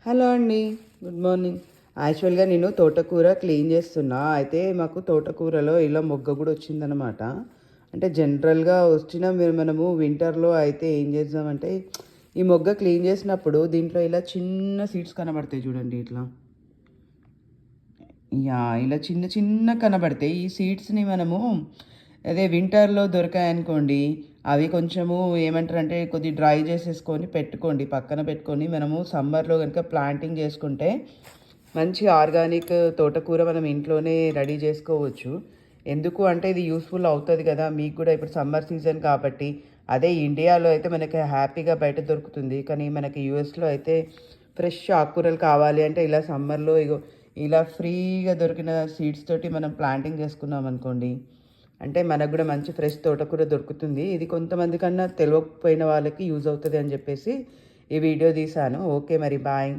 Hello అండి. Good morning. యాక్చువల్‌గా నేను తోటకూర క్లీన్ చేస్తున్నా. అయితే మాకు తోటకూరలో ఇలా మొగ్గ కూడా వచ్చిందనమాట. అంటే జనరల్‌గా మనము వింటర్‌లో అయితే ఏం చేద్దామంటే, ఈ మొగ్గ క్లీన్ చేసినప్పుడు దీంట్లో ఇలా చిన్న సీడ్స్ కనబడతాయి చూడండి ఇట్లా. ఇలా చిన్న చిన్న కనబడతాయి. ఈ సీడ్స్‌ని మనము అదే వింటర్‌లో దొరికాయనుకోండి, అవి కొంచెము ఏమంటారంటే కొద్దిగా డ్రై చేసేసుకొని పెట్టుకోండి. పక్కన పెట్టుకొని మనము సమ్మర్‌లో గనుక ప్లాంటింగ్ చేసుకుంటే మంచి ఆర్గానిక్ తోటకూర మనం ఇంట్లోనే రెడీ చేసుకోవచ్చు. ఎందుకు అంటే ఇది యూజ్‌ఫుల్ అవుతది కదా! మీకు కూడా ఇప్పుడు సమ్మర్ సీజన్ కాబట్టి. అదే ఇండియాలో అయితే మనకి హ్యాపీగా బయట దొరుకుతుంది. కానీ మనకి యూఎస్‌లో అయితే ఫ్రెష్ ఆకుకూరలు కావాలి అంటే ఇలా సమ్మర్‌లో ఇలా ఫ్రీగా దొరికిన సీడ్స్ తోటి మనం ప్లాంటింగ్ చేసుకున్నామనుకోండి, అంటే మనకు గూడా మంచి ఫ్రెష్ తోటకూర దొరుకుతుంది. ఇది కొంతమంది కన్నా తెలవకపోయిన వాళ్ళకి యూజ్ అవుతది అని జెప్పేసి ఈ వీడియో తీశాను. ఓకే మరి బాయ్.